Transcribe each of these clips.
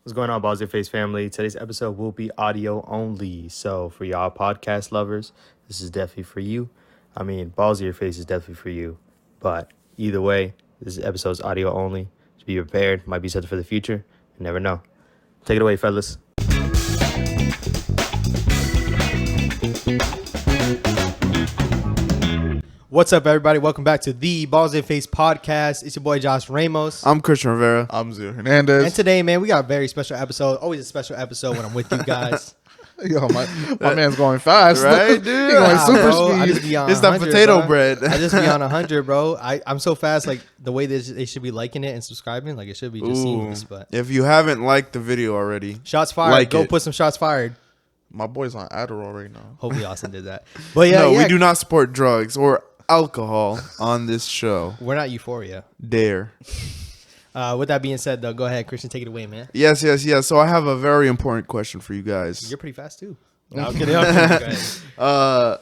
What's going on, Balls Your Face family? Today's episode will be audio only. So for y'all podcast lovers, this is definitely for you. I mean, Balls Your Face is definitely for you. But either way, this episode's audio only. Just be prepared. Might be something for the future. You never know. Take it away, fellas. What's up, everybody? Welcome back to the Balls Your Face podcast. It's your boy, Josh Ramos. I'm Christian Rivera. I'm Zio Hernandez. And today, man, we got a very special episode. Always a special episode when I'm with you guys. Yo, my man's going fast. Right, dude? He going super bro, I speed. just be on It's that 100, potato bro. bread. I just be on 100, bro. I'm so fast. Like the way they should be liking it and subscribing, like it should be just seamless. But If you haven't liked the video already, shots fired. Like Go it. put some shots fired. My boy's on Adderall right now. Hopefully Austin did that. But yeah, we do not support drugs or alcohol on this show. We're not Euphoria. Dare. With that being said, though, go ahead, Christian, take it away, man. Yes. So I have a very important question for you guys. You're pretty fast too. No, I'm kidding. Go ahead.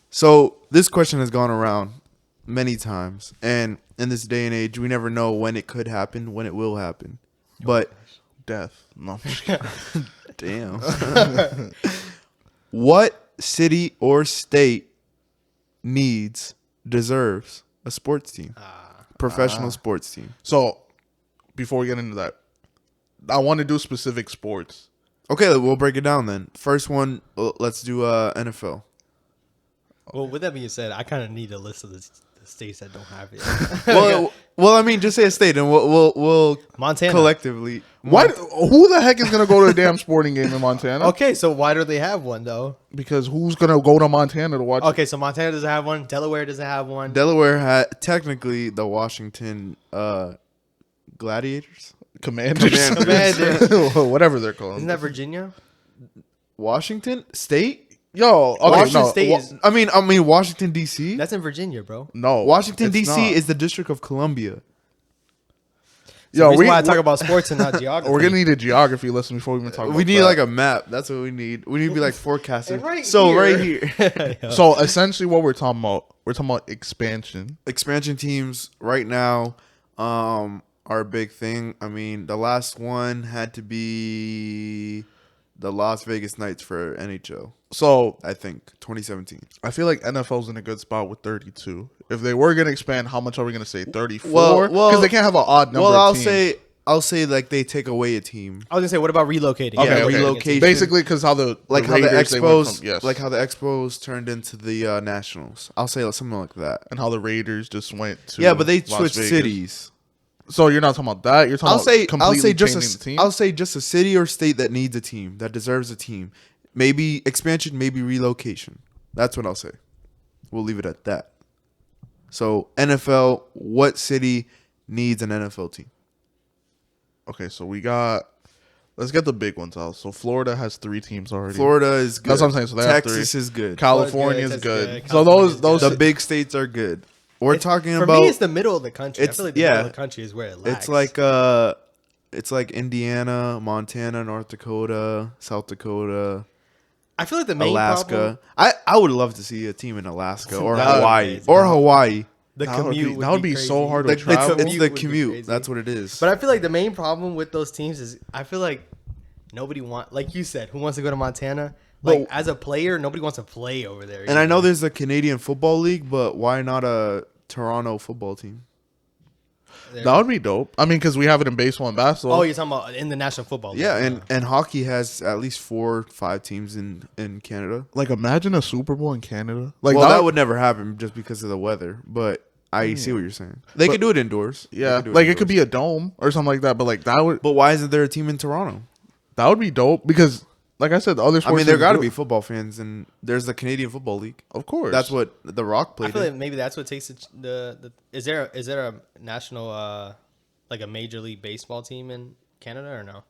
So this question has gone around many times, and in this day and age, we never know when it could happen, when it will happen. But Death. No. damn. What city or state deserves a sports team? Professional sports team. So, before we get into that, I want to do specific sports. Okay, we'll break it down then. First one, let's do NFL. Well, with that being said, I kind of need a list of the states that don't have it. Well, I mean, just say a state, and we'll Montana. Who collectively. the heck is going to go to a damn sporting game in Montana? Okay, so why do they have one though? Because who's going to go to Montana to watch? Okay, so Montana doesn't have one. Delaware doesn't have one. Delaware had technically the Washington Gladiators. Commanders. Commander. Whatever they're called. Isn't that Virginia? Washington State. Yo, okay, Washington no. State is I mean Washington D.C. that's in Virginia, bro. No. Washington it's D.C. not. is the District of Columbia. So Yo, why I talk about sports and not geography. We're going to need a geography lesson before we even talk about We need that. like a map. That's what we need. We need to be like forecasting. Right Right here. here. So essentially, what we're talking about expansion. Expansion teams right now are a big thing. I mean, the last one had to be the Las Vegas Knights for NHL. So I think 2017. I feel like NFL's in a good spot with 32. If they were going to expand, how much are we going to say? 34? Well, Because they can't have an odd number. Well, of teams. I'll say like they take away a team. I was gonna say, what about relocating? Okay, Yeah, okay. relocation. Basically, because how the Like how the Raiders, they went Expos, from- yes, like how the Expos turned into the Nationals. I'll say something like that. and how the Raiders just went to Yeah, but they Las switched Vegas. cities. So you're not talking about that. You're talking I'll about say completely just changing the team. I'll say just a city or state that needs a team, that deserves a team. Maybe expansion, maybe relocation. That's what I'll say. We'll leave it at that. So NFL, what city needs an NFL team? Okay, so let's get the big ones out. So Florida has 3 teams already. Florida is good. That's what I'm saying. So they have Texas 3. is good. California is Texas good. good. So California's those The big states are good. We're talking For about me, it's the middle of the country. I It's- feel like the yeah. middle of the country is where it lacks. it's like Indiana, Montana, North Dakota, South Dakota, I feel like the main Alaska. problem, I would love to see a team in Alaska or That would be Hawaii. crazy. Or Hawaii. the That would commute be- that would be crazy. so hard to Like, travel. it's the would be commute. crazy. That's what it is. But I feel like the main problem with those teams is I feel like nobody like you said, who wants to go to Montana? Like But- as a player, nobody wants to play over there. And I know there's a Canadian Football League, but why not a Toronto football team? That would be dope. I mean, because we have it in baseball and basketball. Oh, you're talking about in the National Football League. Yeah, and hockey has at least 4 or 5 teams in Canada. Like, imagine a Super Bowl in Canada. Like, Well, that would never happen just because of the weather, but I see what you're saying. They could do it indoors. yeah, like it could be a dome or something like that. But like But why isn't there a team in Toronto? that would be dope because, like I said, the other I sports. mean, there teams got to do be it. football fans, and there's the Canadian Football League. Of course, That's what The Rock I played feel in. like maybe that's what takes the is there a national like a Major League Baseball team in Canada or no?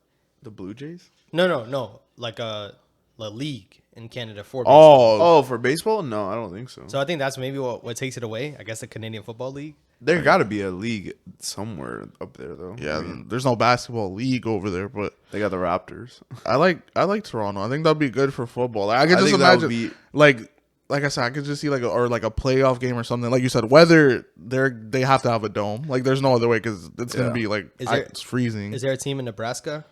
The Blue Jays? No. Like a league in Canada for baseball. Oh, Oh, for baseball? No, I don't think so. So I think that's maybe what takes it away. I guess the Canadian Football League. There got to be a league somewhere up there, though. yeah. I mean, There's no basketball league over there, but they got the Raptors. I like Toronto. I think that'd be good for football. Like, I could I just think that would imagine, be- like I said, I could just see like a playoff game or something. Like you said, weather they have to have a dome. Like there's no other way because it's gonna Yeah. be like Is there- it's freezing. Is there a team in Nebraska?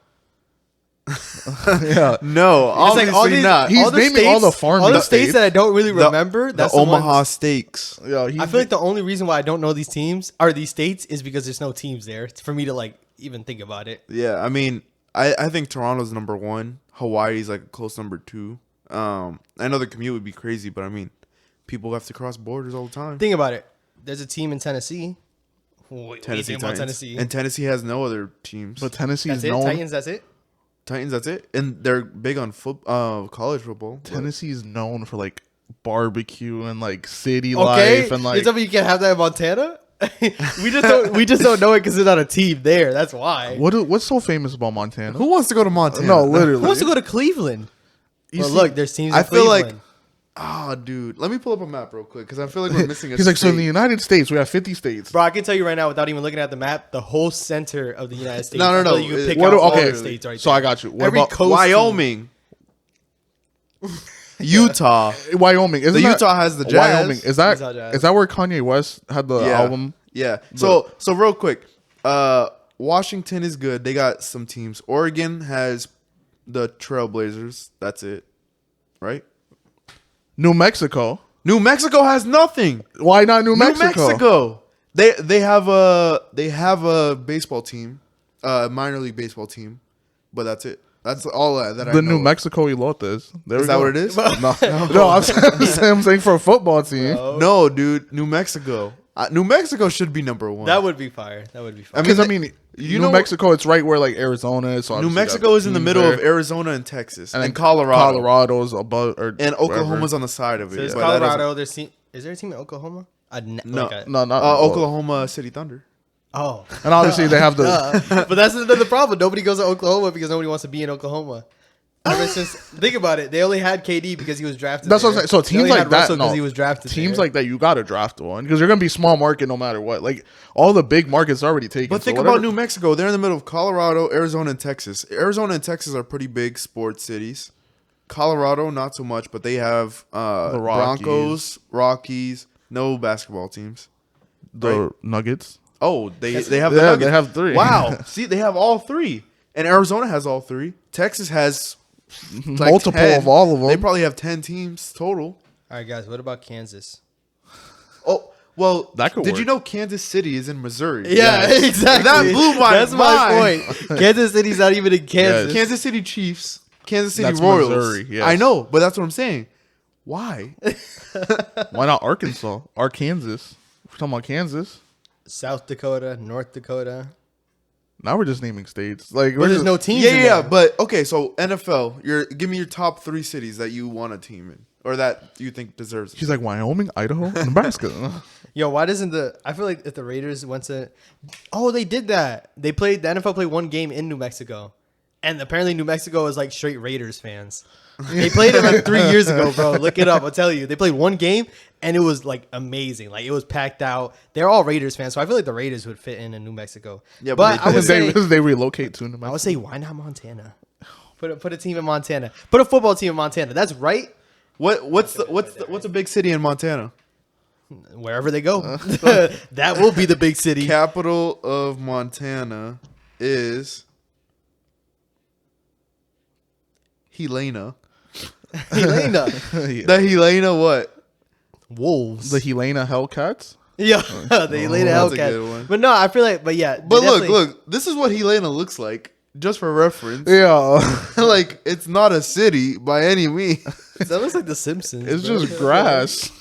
Yeah. No, obviously not. He's naming all the farming all the states. states that I don't really remember. The That's Omaha ones- Steaks. Yeah, I feel like the only reason why I don't know these teams or these states is because there's no teams there for me to like even think about it. Yeah, I mean, I think Toronto's number 1. Hawaii's like a close number 2. I know the commute would be crazy, but I mean, people have to cross borders all the time. Think about it. There's a team in Tennessee. What do you think about Titans. Tennessee? And Tennessee has no other teams. but Tennessee That's is it. known. Titans. That's it. Titans, that's it. And they're big on college football. Tennessee is known for like barbecue and like city Okay. life and you like. tell me you can't have that in Montana? we just don't know it because there's not a team there. That's why. What's so famous about Montana? Who wants to go to Montana? No, Who literally. wants to go to Cleveland? Well, see, look, there's teams. I In feel like- Cleveland. Ah, dude. Let me pull up a map real quick because I feel like we're missing a He's like, so in the state. United States, we have 50 states. Bro, I can tell you right now without even looking at the map, the whole center of the United States. No, I feel like no. You can pick What out do- all okay, the states right so there. I got you. What Every about coast Wyoming. Utah. Wyoming? Isn't The that- Utah has the Jazz. Wyoming. Is that Utah Jazz. is that where Kanye West had the Yeah. album? Yeah. So real quick, Washington is good. They got some teams. Oregon has the Trailblazers. That's it. Right? New Mexico. New Mexico has nothing. Why not New New Mexico? Mexico. They have a baseball team, minor league baseball team, but that's it. That's all that I know. The New Mexico Elotes. There Is we that go. what it is? No, I'm saying for a football team. No, dude. New Mexico. New Mexico should be number 1. That would be fire. That would be fire. Because I mean, you New know- Mexico, it's right where like Arizona is. So New obviously you Mexico got is in the teams middle there. of Arizona and Texas, and then Colorado. Colorado's above, or And Oklahoma's wherever. on the side of it. So there's but that doesn't- Colorado. There's is there a team in Oklahoma? No. No, not Oklahoma City Thunder. Oh, And obviously they have the. but that's another problem. Nobody goes to Oklahoma because nobody wants to be in Oklahoma. Ever since, think about it, they only had KD because he was drafted. That's what I'm there. saying. So They teams only like had that, Russell 'cause no. he was drafted. Teams there. like that, you got to draft one because you're gonna be small market no matter what. Like all the big markets are already taken. But so think whatever- about New Mexico. They're in the middle of Colorado, Arizona, and Texas. Arizona and Texas are pretty big sports cities. Colorado, not so much, but they have The Broncos, Rockies, no basketball teams. the Nuggets. Oh, they have the Yeah, Nuggets. they have 3. Wow. See, they have all 3. And Arizona has all 3. Texas has like Multiple 10. of all of them. They probably have 10 teams total. all right, guys, what about Kansas? Oh, well, That could did work. you know Kansas City is in Missouri? Yeah, exactly. That blew my That's my mind. point. Kansas City's not even in Kansas. Kansas City Chiefs, Kansas City That's Royals. Missouri, yes. I know, but that's what I'm saying. Why? Why not Arkansas? Arkansas. We're talking about Kansas. South Dakota, North Dakota. Now we're just naming states. Like But we're there's just, no teams. Yeah, in yeah, there. but okay. So NFL, give me your top 3 cities that you want a team in, or that you think deserves it. She's like Wyoming, Idaho, Nebraska. Yo, why doesn't I feel like if the Raiders went to, oh, they did that. The NFL played one game in New Mexico, and apparently New Mexico is like straight Raiders fans. They played it like 3 years ago, bro. Look it up. I'll tell you. They played one game, and it was like amazing. Like it was packed out. They're all Raiders fans, so I feel like the Raiders would fit in New Mexico. Yeah, but but I would say they relocate to New I Mexico. would say why not Montana? Put a team in Montana. Put a football team in Montana. That's right. What's a big city in Montana? Wherever they go, that will be the big city. Capital of Montana is Helena. Helena. The Helena what? Wolves. The Helena Hellcats. Yeah, the Helena that's a Hellcat. good one. But no, I feel like, but yeah. But they look, definitely- this is what Helena looks like, just for reference. Yeah, Like it's not a city by any means. that looks like The Simpsons. it's bro. just grass.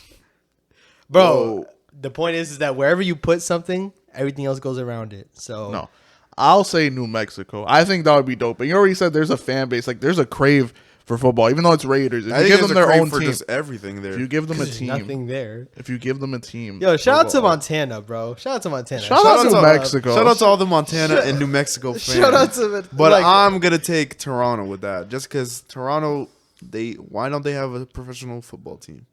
Bro, Whoa. the point is that wherever you put something, everything else goes around it. So No, I'll say New Mexico. I think that would be dope. But you already said there's a fan base. Like there's a crave for football, even though it's Raiders. If I you think give them there's a their crave own for team, just everything there. if you give them a there's team, nothing there. if you give them a team, Yo, shout out to they'll go- Montana, bro. Shout out to Montana. Shout out to Mexico. Shout out to all the Montana and New Mexico fans. Shout out to But like, I'm gonna take Toronto with that, just because Toronto. Why don't they have a professional football team?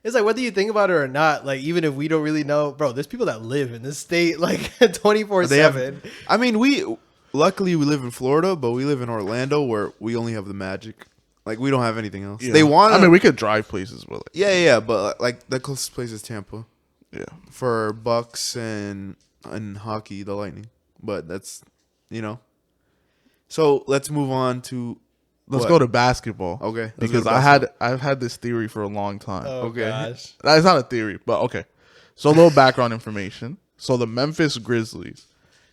it's like whether you think about it or not. Like even if we don't really know, bro, there's people that live in this state like 24/7. I mean, luckily we live in Florida, but we live in Orlando where we only have the Magic. Like we don't have anything else. Yeah. They want. I mean, we could drive places with it. yeah, but like the closest place is Tampa Yeah. for Bucks and hockey, the Lightning. But that's, So let's move on to. Let's what? go to basketball. Okay, let's Because go to I've had this theory for a long time. Oh Okay. gosh. That's not a theory, but okay. So a little background information. So the Memphis Grizzlies,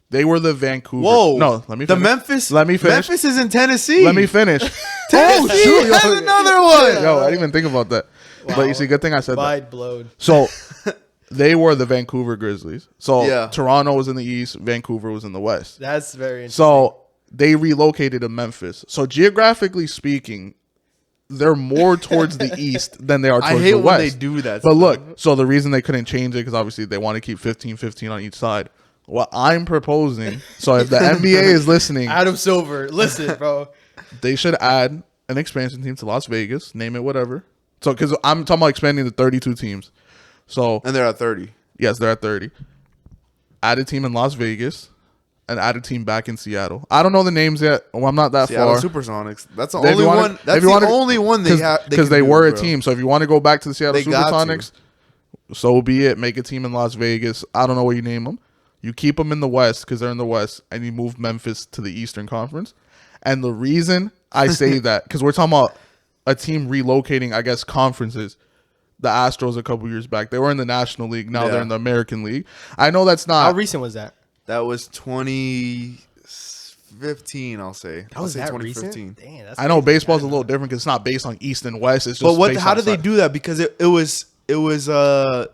they were the Vancouver. Whoa. No, let me The finish. Memphis. Let me finish. Memphis is in Tennessee. Let me finish. Tennessee shoot, has yo. another one. Yo, I didn't even think about that. But you see, good thing I said that. Mind blown. So they were the Vancouver Grizzlies. So Yeah. Toronto was in the East, Vancouver was in the West. That's very interesting. So they relocated to Memphis. So geographically speaking, they're more towards the East than they are towards I hate the West. when they do that. But look, so the reason they couldn't change it, because obviously they want to keep 15-15 on each side. What I'm proposing, so if the NBA is listening, Adam Silver, listen, bro. they should add an expansion team to Las Vegas, name it whatever. So, because I'm talking about expanding to 32 teams. So, and they're at 30. yes, they're at 30. Add a team in Las Vegas and add a team back in Seattle. I don't know the names yet. Well, I'm not that Seattle far. Supersonics. That's the If you only wanna- one. if That's you the wanna- only one they have. Because they were a team. So if you want to go back to the Seattle They got Supersonics, so be it. Make a team in Las Vegas. I don't know what you name them. You keep them in the West because they're in the West, and you move Memphis to the Eastern Conference. And the reason I say that, because we're talking about a team relocating, I guess, conferences. The Astros a couple years back, they were in the National League. Now they're in the American League. I know that's not. How recent was that? That was 2015. I'll say. That was I'll say that 2015. recent? Damn, that's I know crazy. baseball's a little different because it's not based on East and West. It's just. But what? based How on did they side. do that? Because it was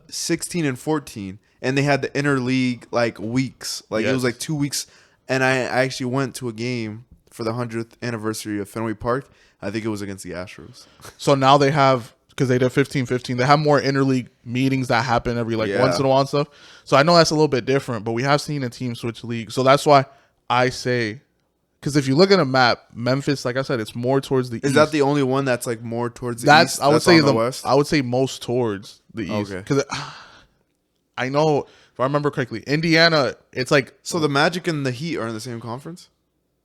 16 and 14, and they had the interleague like weeks. Like it was Yes. like 2 weeks, and I actually went to a game for the 100th anniversary of Fenway Park. I think it was against the Astros. So now they have, because they did 15-15, they have more interleague meetings that happen every once in a while and stuff. So I know that's a little bit different, but we have seen a team switch leagues. So that's why I say, because if you look at a map, Memphis, like I said, it's more towards the east. Is that the only one that's like more towards the That's east? I would that's say on the west. I would say most towards the east. Okay. Because I know, if I remember correctly, Indiana, it's like So the Magic and the Heat are in the same conference.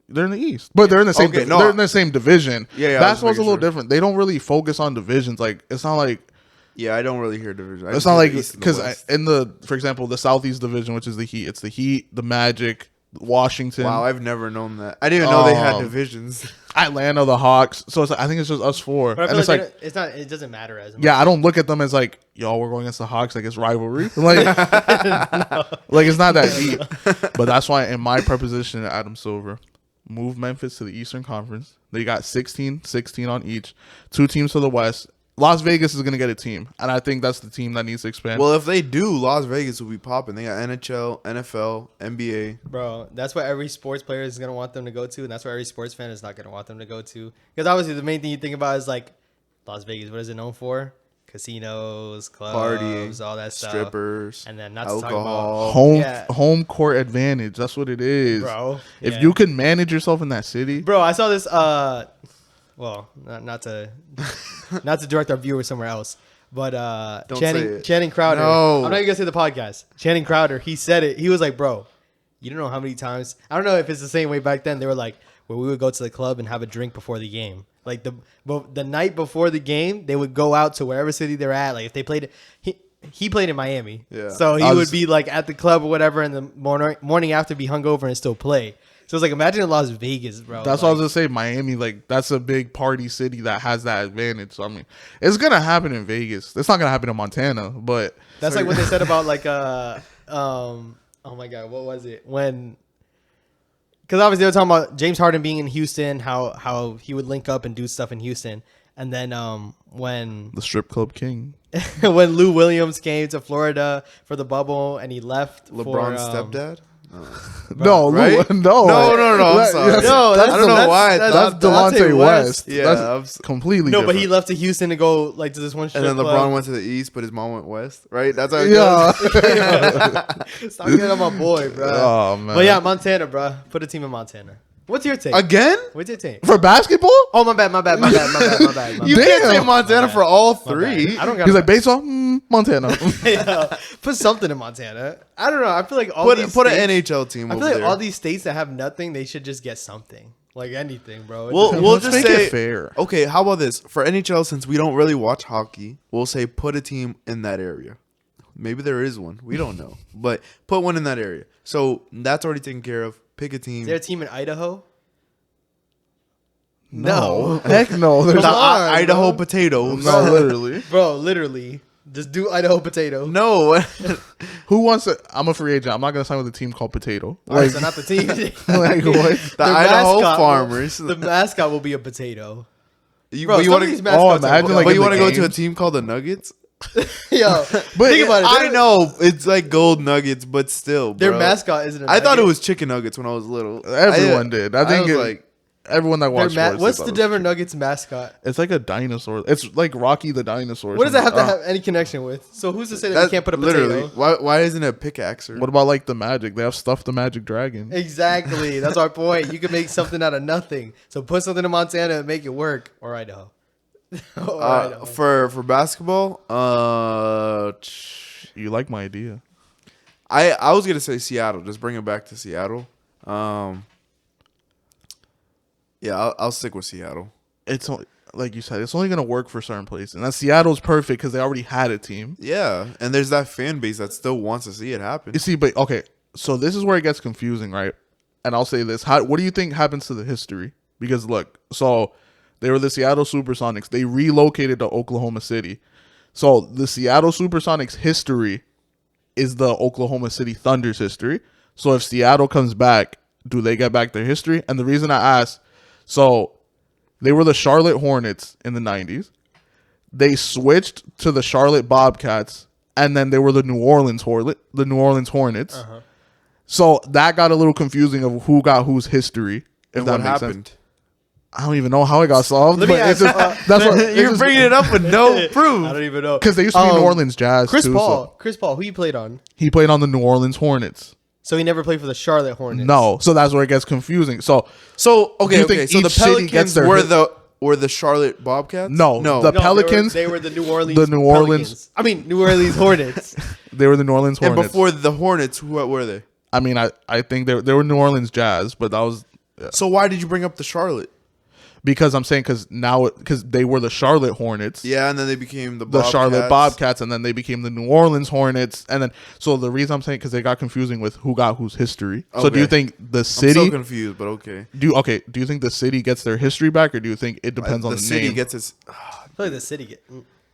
they're in the East, but they're in the same. Okay, no, they're in the same division. Yeah, I was Basketball's a making little sure. different. They don't really focus on divisions. Like it's not like. Yeah, I don't really hear division. I It's just not hear like the East and the because West. in the, for example, the Southeast Division, which is the Heat, it's the Heat, the Magic, Washington, Wow, I've never known that. I didn't even know they had Um, divisions. Atlanta, the Hawks. So it's, I think it's just us four, But I and feel it's like like, it's not. It doesn't matter as much. yeah, I don't look at them as like, y'all, we're going against the Hawks, like it's rivalry, like, like it's not that deep. But that's why in my proposition, Adam Silver, move Memphis to the Eastern Conference. They got 16 on each, 2 teams to the West. Las Vegas is going to get a team, and I think that's the team that needs to expand. Well, if they do, Las Vegas will be popping. They got NHL, NFL, NBA. Bro, that's what every sports player is gonna want them to go to, and that's what every sports fan is not gonna want them to go to. Because obviously, the main thing you think about is like Las Vegas. What is it known for? Casinos, clubs, Partying, all that stuff. strippers, And then not to alcohol. home court advantage. That's what it is, Bro, If yeah. you can manage yourself in that city, Bro, I saw this. Well, not to direct our viewers somewhere else, but Don't say it. Channing Crowder. No. I'm not even gonna say the podcast. Channing Crowder. He said it. He was like, "Bro, you don't know how many times. I don't know if it's the same way back then. They were like, where we would go to the club and have a drink before the game. Like the night before the game, they would go out to wherever city they're at. Like if they played, he played in Miami, Yeah. so he would be like at the club or whatever, and the morning after be hungover and still play. So it's like imagine in Las Vegas, bro. that's what I was gonna say. Miami, like that's a big party city that has that advantage. So I mean, it's gonna happen in Vegas. It's not gonna happen in Montana, but That's like what they said about like oh my god, what was it when? Because obviously they were talking about James Harden being in Houston, how he would link up and do stuff in Houston, and then when the strip club king. when Lou Williams came to Florida for the bubble and he left LeBron's for, stepdad. No, Right? no, I'm sorry. No, that's I don't know why. That's Delonte West. Yeah, That's completely No, different. but he left to Houston to go like to this one strip And then LeBron club. went to the east, but his mom went west. Right? That's how it Yeah. goes. Stop getting on my boy, bro. Oh man. But yeah, Montana, bro. Put a team in Montana. What's your take? Again? What's your take? For basketball? Oh, my bad. My You can't say Damn. Montana for all My three. bad. I don't got He's like baseball, Montana. put something in Montana. I don't know. I feel like all Put these an states, NHL team I over feel like there. all these states that have nothing, they should just get something. Like anything, bro. We'll Let's just make say it fair. Okay, how about this? For NHL, since we don't really watch hockey, we'll say put a team in that area. Maybe there is one. We don't know. But put one in that area. So that's already taken care of. Pick a Is team. there a team in Idaho? No. Heck no. There's Come on, Idaho bro. potatoes. no, literally. Bro, literally. Just do Idaho potato. No. Who wants to? I'm a free agent. I'm not gonna sign with a team called Potato. All right, Like, so not the team. like what? The Their Idaho mascot Farmers. The mascot will be a potato. But you want to imagine, like, but in you want to the go to a games. team called the Nuggets? Yo, think about it. I know it's like gold nuggets, but still, Their bro. mascot isn't a I thought it nugget. was chicken nuggets when I was little. Everyone did. I think was it, like, everyone that Their watched sports. what's thought the it was Denver cute. Nuggets mascot? It's like a dinosaur. It's like Rocky the dinosaur. or What does that have to something. have any connection with? So who's to say that that's we can't put a literally. potato? Why isn't it a pickaxe? What about like the Magic? They have stuffed the Magic Dragon. Exactly. That's our point. You can make something out of nothing. So put something in Montana and make it work. Or Idaho. Or Idaho. For basketball? You like my idea? I was gonna say Seattle. Just bring it back to Seattle. Yeah, I'll stick with Seattle. It's like you said. It's only gonna work for certain places, and that Seattle's perfect because they already had a team. Yeah, and there's that fan base that still wants to see it happen. You see, but okay. So this is where it gets confusing, right? And I'll say this: what do you think happens to the history? Because look, so they were the Seattle Supersonics. They relocated to Oklahoma City. So the Seattle Supersonics history is the Oklahoma City Thunder's history. So if Seattle comes back, do they get back their history? And the reason I ask, so they were the Charlotte Hornets in the 90s. They switched to the Charlotte Bobcats, and then they were the New Orleans Hornets. Uh-huh. So that got a little confusing of who got whose history. If And that what makes happened? sense. I don't even know how it got solved. Let me But it's ask- just, that's what You're bringing it up with no proof. I don't even know. because they used to be New Orleans Jazz. Chris too, Paul. so Chris Paul. Who you played on? he played on the New Orleans Hornets. So he never played for the Charlotte Hornets. No, so that's where it gets confusing. So So Do you think So the each city gets Pelicans their were the Charlotte Bobcats? No, no. the No, Pelicans- They were the New Orleans. the New Orleans- Pelicans. I mean, New Orleans Hornets. they were the New Orleans and Hornets. before the Hornets, what were they? I mean, I think they were New Orleans Jazz, but that was So why did you bring up the Charlotte? because I'm saying because they were the Charlotte Hornets. Yeah, and then they became the Charlotte Bobcats, and then they became the New Orleans Hornets, and then so the reason I'm saying because they got confusing with who got whose history. So do you Okay. think the I'm city? so confused, but okay. Do you think the city gets their history back, or do you think it depends on the city name? gets its. I feel like the city get.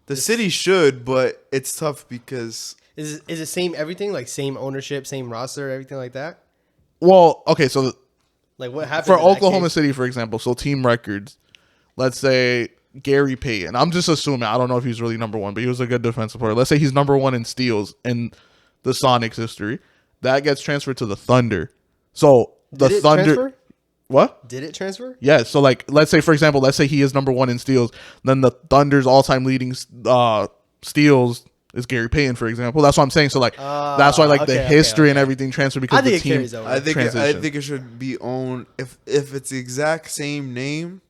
The city should, but it's tough because Is it same everything, like same ownership, same roster, everything like that? Well, okay, so Like what happened for in that Oklahoma case? City, for example, so team records, let's say Gary Payton. I'm just assuming. I don't know if he's really number one, but he was a good defensive player. Let's say he's number one in steals in the Sonics history. That gets transferred to the Thunder. So the Did it Thunder. transfer? What? Did it transfer? Yeah. So like, let's say for example, let's say he is number one in steals. Then the Thunder's all-time leading steals is Gary Payton, for example. That's what I'm saying. So like, that's why like the okay, history and okay. everything transferred because I think the it team. carries over. I think Transition. it should be owned if it's the exact same name,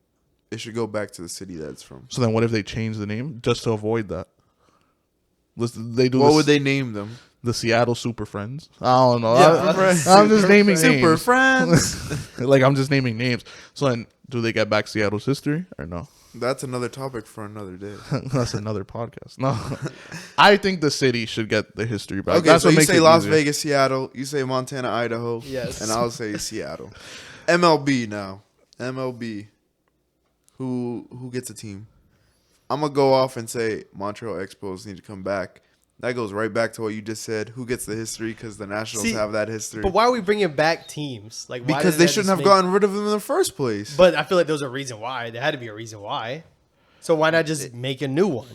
it should go back to the city that it's from. So then, what if they change the name just to avoid that? They do. What would they name them? The Seattle Super Friends. I don't know. Yeah, I'm just naming Super names. Friends. Like I'm just naming names. So then, do they get back Seattle's history or no? That's another topic for another day. That's another podcast. No, I think the city should get the history back. Okay, That's so what you makes say it Las easier. Vegas, Seattle. You say Montana, Idaho. Yes. And I'll say Seattle. MLB now. MLB. Who gets a team? I'm gonna go off and say Montreal Expos need to come back. That goes right back to what you just said. Who gets the history? Because the Nationals See, have that history. But why are we bringing back teams? Like why Because does they that shouldn't just have make- gotten rid of them in the first place. But I feel like there was a reason why. There had to be a reason why. So why not just make a new one?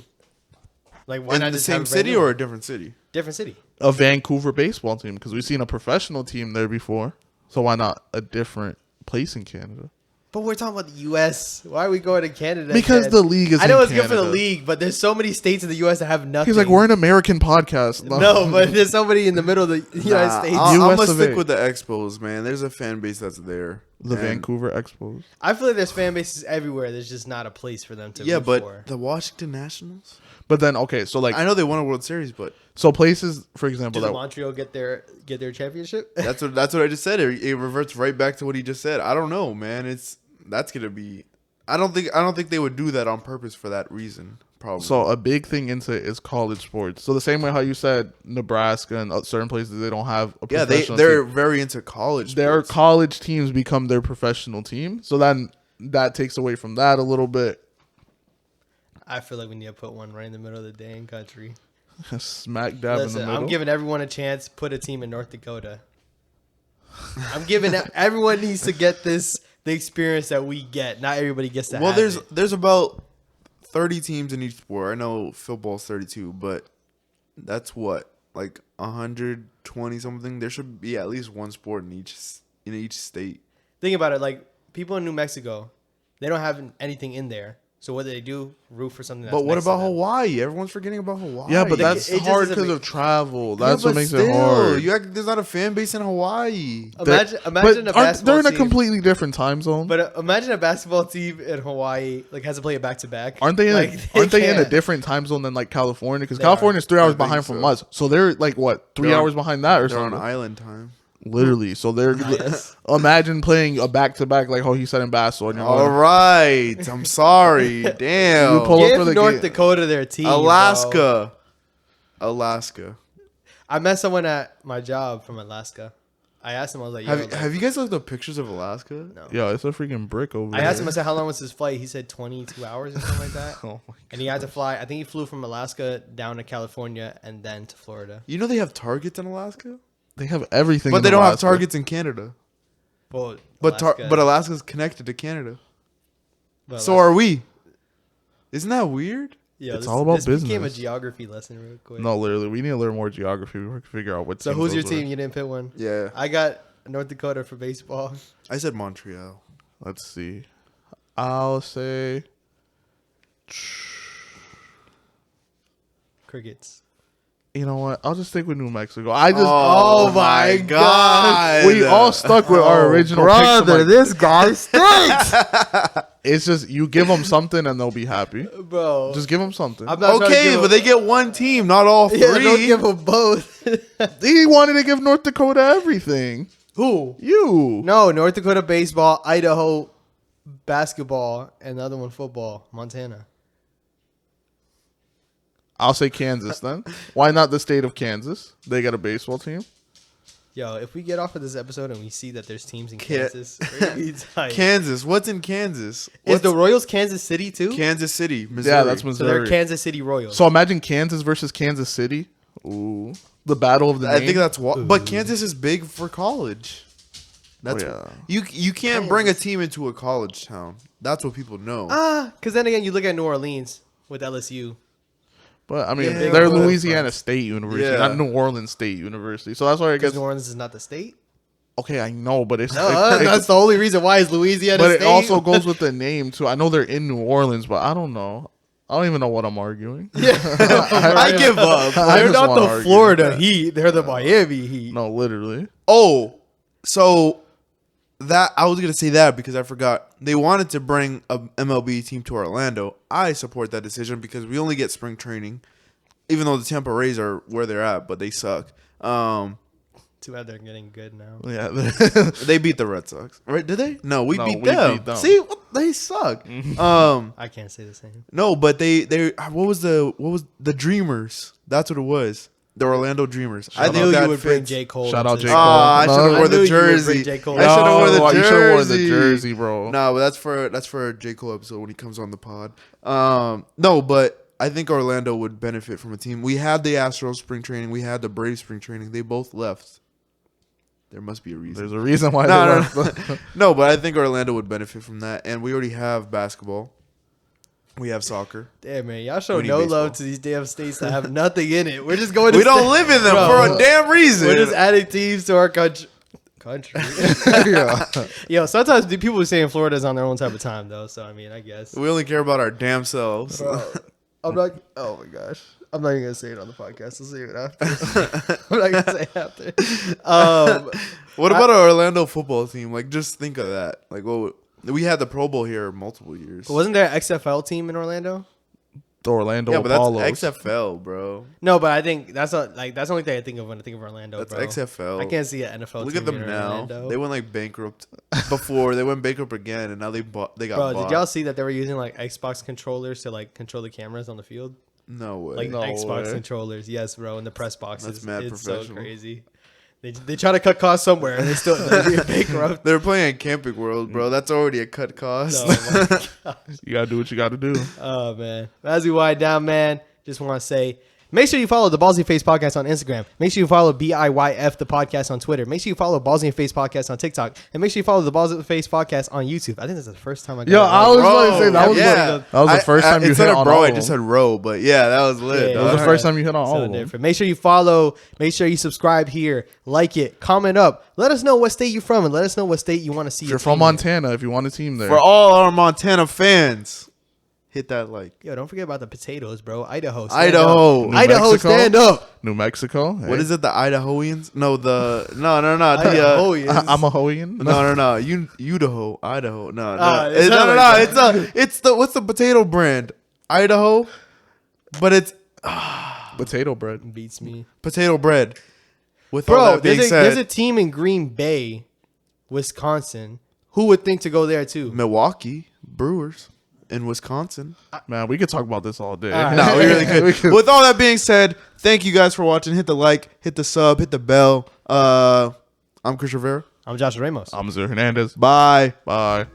Like why in not the just same have a brand city new or one? a different city? Different city? A Vancouver baseball team because we've seen a professional team there before. So why not a different place in Canada? But we're talking about the U.S. Why are we going to Canada? Because again? the league is I know in it's good for the Canada. league, but there's so many states in the U.S. that have nothing. He's like, we're an American podcast. No, but there's somebody in the middle of the United States. I'm US gonna of stick A. with the Expos, man. There's a fan base that's there. The And- Vancouver Expos. I feel like there's fan bases everywhere. There's just not a place for them to Yeah, root but for. the Washington Nationals. But then, okay, so like, I know they won a World Series, but so places, for example, Did that Montreal get their championship? that's what I just said. It reverts right back to what he just said. I don't know, man. That's gonna be. I don't think they would do that on purpose for that reason. Probably. So a big thing into it is college sports. So the same way how you said Nebraska and certain places they don't have a yeah, professional they're team. very into college. Their sports. college teams become their professional team. So then that takes away from that a little bit. I feel like we need to put one right in the middle of the dang country. Smack dab in Listen, the middle. I'm giving everyone a chance. Put a team in North Dakota. I'm giving everyone needs to get the experience that we get. Not everybody gets to. Well, have it. there's about 30 teams in each sport. I know football's 32, but that's what, like 120 something. There should be at least one sport in each state. Think about it. Like people in New Mexico, they don't have anything in there. So what do they do? Root for something. That's But what next to about them. Hawaii? Everyone's forgetting about Hawaii. Yeah, but that's It just hard doesn't because make- of travel. Yeah, That's but what makes still, it hard. There's not a fan base in Hawaii. Imagine a But basketball they're in a team. completely different time zone. But imagine a basketball team in Hawaii like has to play it back to back. Aren't they in, Like, aren't they in a can't. different time zone than like California? Because They California's 3 hours I think behind from so. us. So they're like what, 3 They're on- hours behind that or They're on something? island time. Literally. So they're imagine playing a back to back like how he said in basketball. You know, All right. I'm sorry. Damn. You pull up Give for the North game. Dakota their team. bro. Alaska. I met someone at my job from Alaska. I asked him. I was like, Yo, Have you guys looked up pictures of Alaska? No. Yo, it's a freaking brick over I there. asked him. I said, how long was his flight? He said 22 hours or something like that. Oh my And he had to fly. I think he flew from Alaska down to California and then to Florida. You know they have Targets in Alaska? They have everything. But in they don't have Alaska. Targets in Canada. Well, But Alaska- but Alaska's connected to Canada. but So Alaska- are we. Isn't that weird? Yeah, It's all about this became a business. geography lesson real quick. No, literally, we need to learn more geography. We can figure out what. So teams who's your those are. team? You didn't pick one. Yeah. I got North Dakota for baseball. I said Montreal. Let's see. I'll say Crickets. you know what? I'll just stick with New Mexico. I just Oh my God. we all stuck with our original picks. I'm like, this guy stinks, it's just you give them something and they'll be happy. bro. Just give them something. I'm not trying to Okay, give but they get one team, not all three. yeah, don't give them both. He wanted to give North Dakota everything. Who? You. No, North Dakota baseball, Idaho basketball, and the other one football. Montana. I'll say Kansas then. Why not the state of Kansas? They got a baseball team. Yo, if we get off of this episode and we see that there's teams in Ca- Kansas, we're gonna be tight. Kansas. What's in Kansas? Is What's the Royals Kansas City too? Kansas City, Missouri? Yeah, that's So Missouri. they're Kansas City Royals. So imagine Kansas versus Kansas City. Ooh, the battle of the I name. think that's what. But Kansas is big for college. That's yeah. you can't bring a team into a college town. That's what people know. Because then again, you look at New Orleans with LSU. But I mean, Yeah, they're but- Louisiana State University, Yeah. not New Orleans State University. So that's why I Because guess. New Orleans is not the state. Okay, I know, but it's That's the only reason why is Louisiana but State. it also goes with the name too. I know they're in New Orleans, but I don't know. I don't even know what I'm arguing. I give up. I They're just not wanna the argue. Florida Heat. They're the Miami Heat. No, literally. Oh, so that I was gonna say that because I forgot. They wanted to bring a MLB team to Orlando. I support that decision because we only get spring training, even though the Tampa Rays are where they're at, but they suck. Too bad they're getting good now. Yeah. They beat the Red Sox, right? Did they? No, we No, beat we them. beat them. See, they suck. I can't say the same. No, but they what was the Dreamers? That's what it was. The Orlando Dreamers. Shout I out. think knew that you would bring fits. J. Cole. Shout out into J. this. Cole. I should have No. wore I the knew you would bring jersey. J. Cole. I should have wore the No, jersey. you should have worn the jersey, bro. No, but that's for a J. Cole episode when he comes on the pod. No, but I think Orlando would benefit from a team. We had the Astros spring training. We had the Braves spring training. They both left. There must be a reason. There's a reason why No, they no, left. No, but I think Orlando would benefit from that. And we already have basketball. We have soccer. Damn, man. Y'all show We need no baseball. love to these damn states that have nothing in it. We're just going to We don't live in them Bro. for a damn reason. We're just adding teams to our country. Yeah. Yo, sometimes the people who say in Florida is on their own type of time, though. So, I mean, I guess. We only care about our damn selves. Bro, I'm not. Oh my gosh, I'm not even gonna say it on the podcast. We'll say it after. I'm not gonna say it after. What about our Orlando football team? Like, just think of that. Like, well, we had the Pro Bowl here multiple years. Wasn't there an XFL team in Orlando? The Orlando Yeah, but Apollos. that's XFL, bro. No, but I think that's not like that's the only thing I think of when I think of Orlando. That's bro. XFL. I can't see an NFL. Look team at them in now. Orlando. They went like bankrupt before. They went bankrupt again, and now they got Bro, bought. did y'all see that they were using like Xbox controllers to like control the cameras on the field? No way. Like No Xbox way. controllers, yes, bro. In the press boxes, That's mad it's so professional. crazy. They try to cut costs somewhere, and they still they're bankrupt. They're playing Camping World, bro. That's already a cut cost. Oh, my God. You gotta do what you gotta do. Oh, man. As we wind down, man, just want to say, make sure you follow the Ballsy Face Podcast on Instagram. Make sure you follow BIYF, the podcast, on Twitter. Make sure you follow Ballsy Face Podcast on TikTok. And make sure you follow the Ballsy Face Podcast on YouTube. I think that's the first time I got Yo, it right. I was going to say that was yeah. that was the first time you hit instead on of bro, all I of just them. said row, but yeah, that was lit. Yeah, That was dog. the first time you hit on all So of them. different. Make sure you follow. Make sure you subscribe here. Like it. Comment up. Let us know what state you're from, and let us know what state you want to see. If you're from Montana, if you want a team there. For all our Montana fans, hit that like. Yo, don't forget about the potatoes, bro. Idaho. Idaho. New Idaho, Mexico? stand up. New Mexico. What is it? The Idahoans? No, no. Idahoans. I'm a Hoian. No. Idaho. Idaho. No. it's not like that. It's the what's the potato brand? Idaho, but it's Potato bread. Beats me. potato bread. With all Bro, that being there's said, a team in Green Bay, Wisconsin. Who would think to go there too? Milwaukee Brewers in Wisconsin. Man, we could talk about this all day. All right. No, we really could. We could. With all that being said, thank you guys for watching. Hit the like, hit the sub, hit the bell. I'm Chris Rivera. I'm Josh Ramos. I'm Zer Hernandez. Bye. Bye.